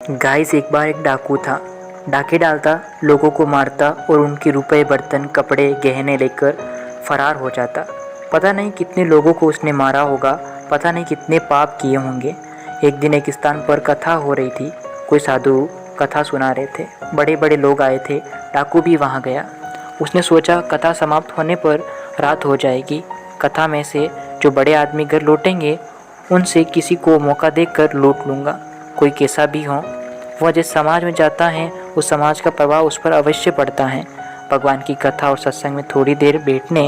Guys एक बार एक डाकू था। डाके डालता, लोगों को मारता और उनके रुपए, बर्तन, कपड़े, गहने लेकर फरार हो जाता। पता नहीं कितने लोगों को उसने मारा होगा, पता नहीं कितने पाप किए होंगे। एक दिन एक स्थान पर कथा हो रही थी। कोई साधु कथा सुना रहे थे। बड़े बड़े लोग आए थे। डाकू भी वहाँ गया। उसने सोचा कथा समाप्त होने पर रात हो जाएगी। कथा में से जो बड़े आदमी घर लौटेंगे उनसे किसी को मौका देकर लूट लूँगा। कोई कैसा भी हो, वह जिस समाज में जाता है उस समाज का प्रभाव उस पर अवश्य पड़ता है। भगवान की कथा और सत्संग में थोड़ी देर बैठने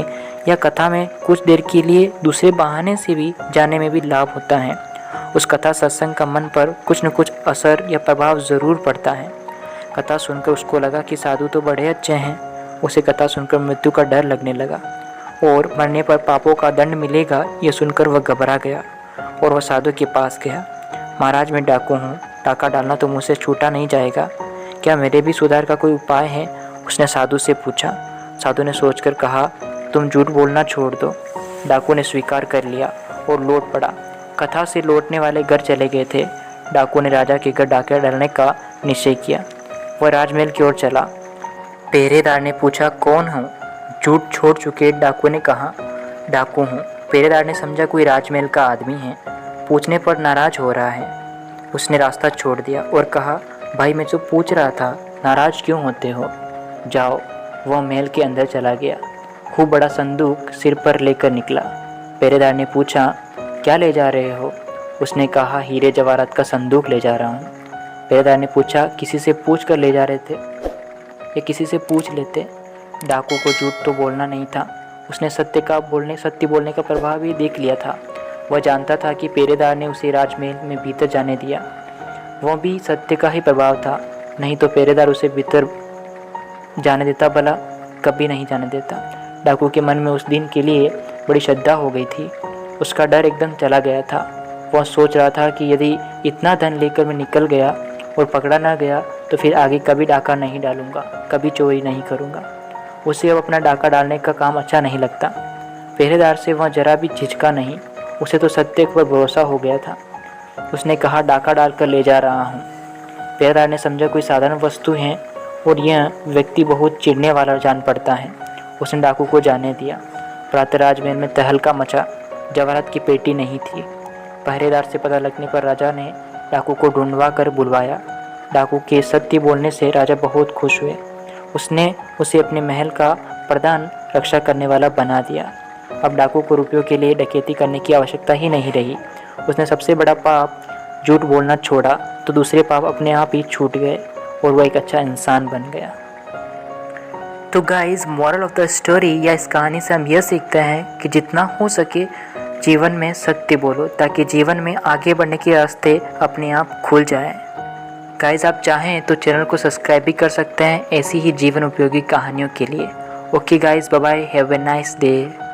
या कथा में कुछ देर के लिए दूसरे बहाने से भी जाने में भी लाभ होता है। उस कथा सत्संग का मन पर कुछ न कुछ असर या प्रभाव ज़रूर पड़ता है। कथा सुनकर उसको लगा कि साधु तो बड़े अच्छे हैं। उसे कथा सुनकर मृत्यु का डर लगने लगा और मरने पर पापों का दंड मिलेगा यह सुनकर वह घबरा गया और वह साधु के पास गया। महाराज, मैं डाकू हूँ, डाका डालना तो मुझसे छूटा नहीं जाएगा, क्या मेरे भी सुधार का कोई उपाय है? उसने साधु से पूछा। साधु ने सोचकर कहा, तुम झूठ बोलना छोड़ दो। डाकू ने स्वीकार कर लिया और लौट पड़ा। कथा से लौटने वाले घर चले गए थे। डाकू ने राजा के घर डाका डालने का निश्चय किया। वह राजमहल की ओर चला। पहरेदार ने पूछा, कौन हो? झूठ छोड़ चुके डाकू ने कहा, डाकू हूँ। पहरेदार ने समझा कोई राजमहल का आदमी है, पूछने पर नाराज हो रहा है। उसने रास्ता छोड़ दिया और कहा, भाई मैं तो पूछ रहा था, नाराज क्यों होते हो? जाओ। वह महल के अंदर चला गया। खूब बड़ा संदूक सिर पर लेकर निकला। पहरेदार ने पूछा, क्या ले जा रहे हो? उसने कहा, हीरे जवाहरात का संदूक ले जा रहा हूँ। पहरेदार ने पूछा, किसी से पूछ कर ले जा रहे थे या किसी से पूछ लेते? डाकू को झूठ तो बोलना नहीं था। उसने सत्य बोलने का प्रभाव ही देख लिया था। वह जानता था कि पहरेदार ने उसे राजमहल में भीतर जाने दिया, वह भी सत्य का ही प्रभाव था, नहीं तो पहरेदार उसे भीतर जाने देता? भला कभी नहीं जाने देता। डाकू के मन में उस दिन के लिए बड़ी श्रद्धा हो गई थी। उसका डर एकदम चला गया था। वह सोच रहा था कि यदि इतना धन लेकर मैं निकल गया और पकड़ा ना गया तो फिर आगे कभी डाका नहीं डालूंगा, कभी चोरी नहीं करूंगा। उसे अब अपना डाका डालने का काम अच्छा नहीं लगता। पहरेदार से वह जरा भी झिझका नहीं, उसे तो सत्य पर भरोसा हो गया था। उसने कहा, डाका डालकर ले जा रहा हूँ। पहरेदार ने समझा कोई साधारण वस्तु है और यह व्यक्ति बहुत चिढ़ने वाला जान पड़ता है। उसने डाकू को जाने दिया। प्रातः राजमहल में तहलका मचा। जवाहरात की पेटी नहीं थी। पहरेदार से पता लगने पर राजा ने डाकू को ढूंढवा कर बुलवाया। डाकू के सत्य बोलने से राजा बहुत खुश हुए। उसने उसे अपने महल का प्रधान रक्षा करने वाला बना दिया। अब डाकू को रुपयों के लिए डकैती करने की आवश्यकता ही नहीं रही। उसने सबसे बड़ा पाप झूठ बोलना छोड़ा तो दूसरे पाप अपने आप ही छूट गए और वह एक अच्छा इंसान बन गया। तो guys, moral of the story या इस कहानी से हम यह सीखते हैं कि जितना हो सके जीवन में सत्य बोलो, ताकि जीवन में आगे बढ़ने के रास्ते अपने आप खुल जाएं। गाइस, आप चाहें तो चैनल को सब्सक्राइब भी कर सकते हैं ऐसी ही जीवन उपयोगी कहानियों के लिए। Okay guys, bye bye, have a nice day.